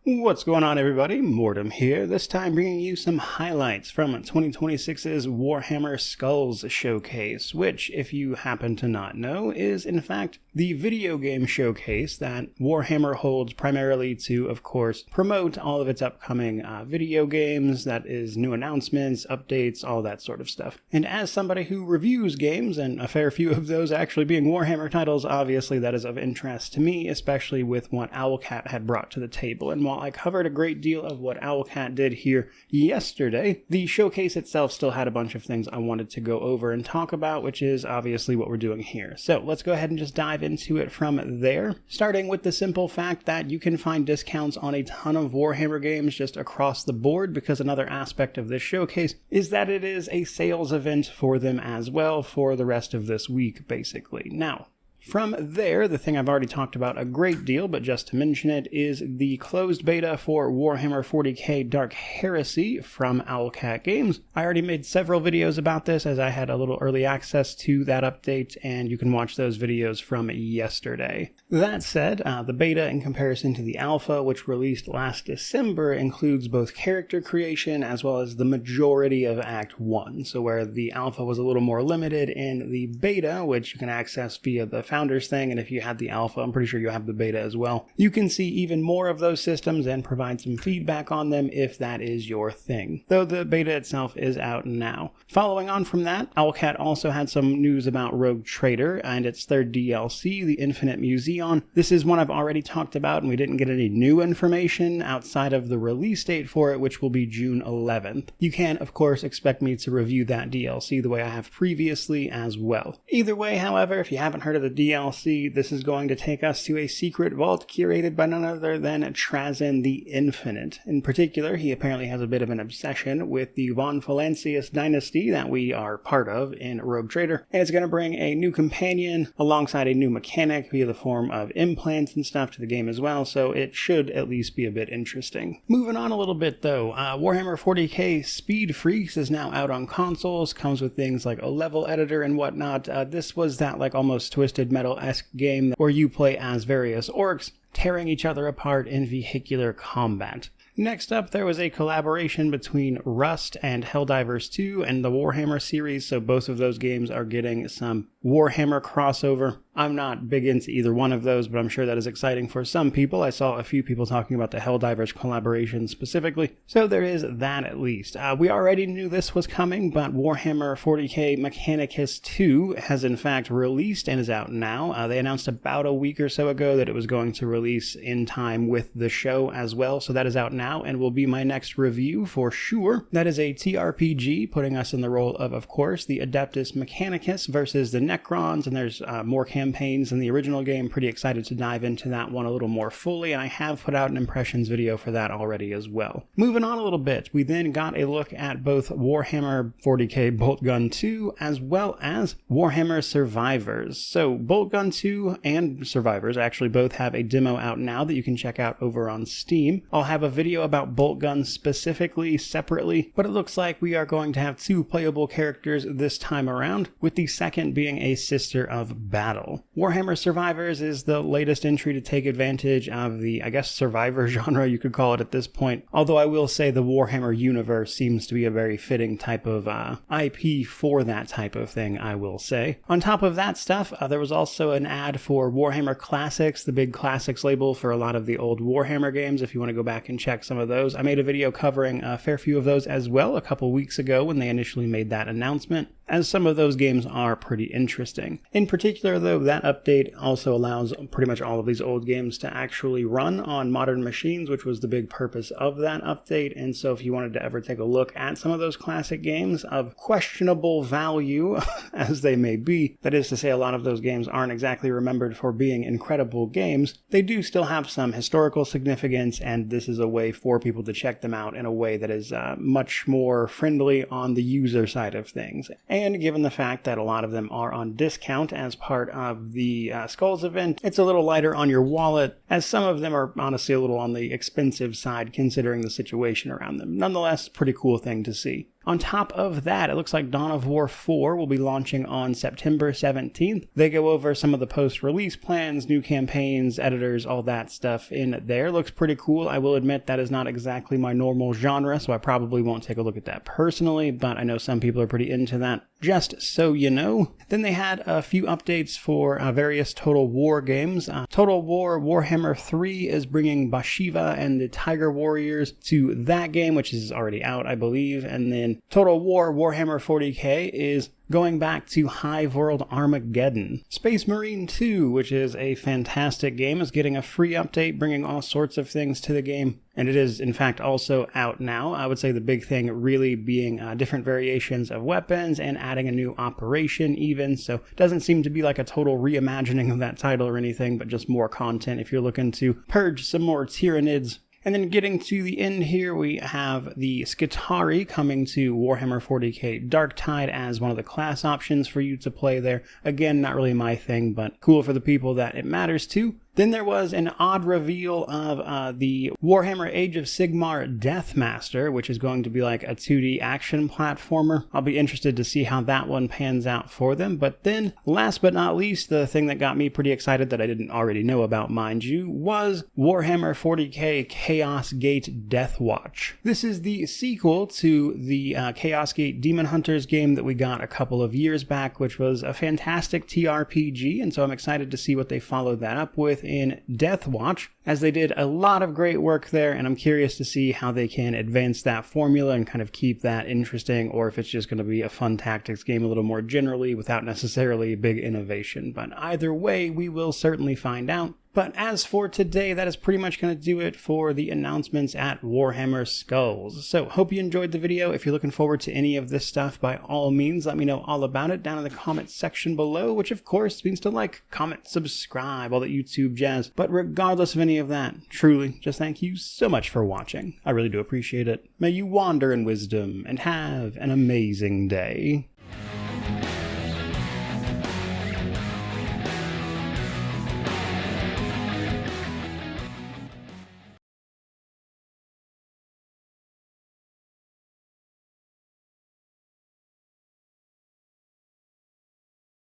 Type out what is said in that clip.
What's going on, everybody? Mortem here, this time bringing you some highlights from 2026's Warhammer Skulls showcase, which, if you happen to not know, is in fact the video game showcase that Warhammer holds primarily to, of course, promote all of its upcoming video games, that is, new announcements, updates, all that sort of stuff. And as somebody who reviews games, and a fair few of those actually being Warhammer titles, obviously that is of interest to me, especially with what Owlcat had brought to the table. And while I covered a great deal of what Owlcat did here yesterday, the showcase itself still had a bunch of things I wanted to go over and talk about, which is obviously what we're doing here. So let's go ahead and just dive into it from there, starting with the simple fact that you can find discounts on a ton of Warhammer games just across the board, because another aspect of this showcase is that it is a sales event for them as well for the rest of this week, basically. Now, from there, the thing I've already talked about a great deal, but just to mention it, is the closed beta for Warhammer 40k Dark Heresy from Owlcat Games. I already made several videos about this as I had a little early access to that update, and you can watch those videos from yesterday. That said, the beta in comparison to the alpha, which released last December, includes both character creation as well as the majority of Act 1. So where the alpha was a little more limited in the beta, which you can access via the Founders thing, and if you had the alpha, I'm pretty sure you have the beta as well. You can see even more of those systems and provide some feedback on them if that is your thing, though the beta itself is out now. Following on from that, Owlcat also had some news about Rogue Trader and its third DLC, the Infinite Museon. This is one I've already talked about, and we didn't get any new information outside of the release date for it, which will be June 11th. You can, of course, expect me to review that DLC the way I have previously as well. Either way, however, if you haven't heard of the DLC, this is going to take us to a secret vault curated by none other than Trazyn the Infinite. In particular, he apparently has a bit of an obsession with the Von Valancius dynasty that we are part of in Rogue Trader, and it's going to bring a new companion alongside a new mechanic via the form of implants and stuff to the game as well, so it should at least be a bit interesting. Moving on a little bit though, Warhammer 40k Speed Freekz is now out on consoles, comes with things like a level editor and whatnot. This was that like almost Twisted Metal-esque game where you play as various orcs, tearing each other apart in vehicular combat. Next up, there was a collaboration between Rust and Helldivers 2 and the Warhammer series, so both of those games are getting some Warhammer crossover. I'm not big into either one of those, but I'm sure that is exciting for some people. I saw a few people talking about the Helldivers collaboration specifically, so there is that at least. We already knew this was coming, but Warhammer 40k Mechanicus 2 has in fact released and is out now. They announced about a week or so ago that it was going to release in time with the show as well, so that is out now and will be my next review for sure. That is a TRPG, putting us in the role of course, the Adeptus Mechanicus versus the Necrons, and there's more campaigns in the original game. Pretty excited to dive into that one a little more fully, and I have put out an impressions video for that already as well. Moving on a little bit, we then got a look at both Warhammer 40k Boltgun 2 as well as Warhammer Survivors. So Boltgun 2 and Survivors actually both have a demo out now that you can check out over on Steam. I'll have a video about Boltgun specifically separately, but it looks like we are going to have two playable characters this time around, with the second being a Sister of Battle. Warhammer Survivors is the latest entry to take advantage of the, I guess, survivor genre, you could call it at this point, although I will say the Warhammer universe seems to be a very fitting type of IP for that type of thing, I will say. On top of that stuff, there was also an ad for Warhammer Classics, the big Classics label for a lot of the old Warhammer games, if you want to go back and check some of those. I made a video covering a fair few of those as well a couple weeks ago when they initially made that announcement, as some of those games are pretty interesting. In particular though, that update also allows pretty much all of these old games to actually run on modern machines, which was the big purpose of that update, and so if you wanted to ever take a look at some of those classic games of questionable value, as they may be, that is to say a lot of those games aren't exactly remembered for being incredible games, they do still have some historical significance, and this is a way for people to check them out in a way that is much more friendly on the user side of things. And given the fact that a lot of them are on discount as part of the Skulls event, it's a little lighter on your wallet, as some of them are honestly a little on the expensive side considering the situation around them. Nonetheless, pretty cool thing to see. On top of that, it looks like Dawn of War 4 will be launching on September 17th. They go over some of the post-release plans, new campaigns, editors, all that stuff in there. Looks pretty cool. I will admit that is not exactly my normal genre, so I probably won't take a look at that personally, but I know some people are pretty into that, just so you know. Then they had a few updates for various Total War games. Total War Warhammer 3 is bringing Bashiva and the Tiger Warriors to that game, which is already out, I believe. And then Total War Warhammer 40k is going back to Hive World Armageddon. Space Marine 2, which is a fantastic game, is getting a free update, bringing all sorts of things to the game. And it is, in fact, also out now. I would say the big thing really being different variations of weapons and adding a new operation even. So it doesn't seem to be like a total reimagining of that title or anything, but just more content if you're looking to purge some more Tyranids. And then getting to the end here, we have the Skitarii coming to Warhammer 40k Darktide as one of the class options for you to play there. Again, not really my thing, but cool for the people that it matters to. Then there was an odd reveal of the Warhammer Age of Sigmar Deathmaster, which is going to be like a 2D action platformer. I'll be interested to see how that one pans out for them. But then, last but not least, the thing that got me pretty excited that I didn't already know about, mind you, was Warhammer 40k Chaos Gate Deathwatch. This is the sequel to the Chaos Gate Demon Hunters game that we got a couple of years back, which was a fantastic TRPG, and so I'm excited to see what they follow that up with in Deathwatch, as they did a lot of great work there, and I'm curious to see how they can advance that formula and kind of keep that interesting, or if it's just going to be a fun tactics game a little more generally without necessarily big innovation. But either way, we will certainly find out. But as for today, that is pretty much going to do it for the announcements at Warhammer Skulls. So, hope you enjoyed the video. If you're looking forward to any of this stuff, by all means, let me know all about it down in the comment section below, which of course means to like, comment, subscribe, all that YouTube jazz. But regardless of any of that, truly, just thank you so much for watching. I really do appreciate it. May you wander in wisdom and have an amazing day.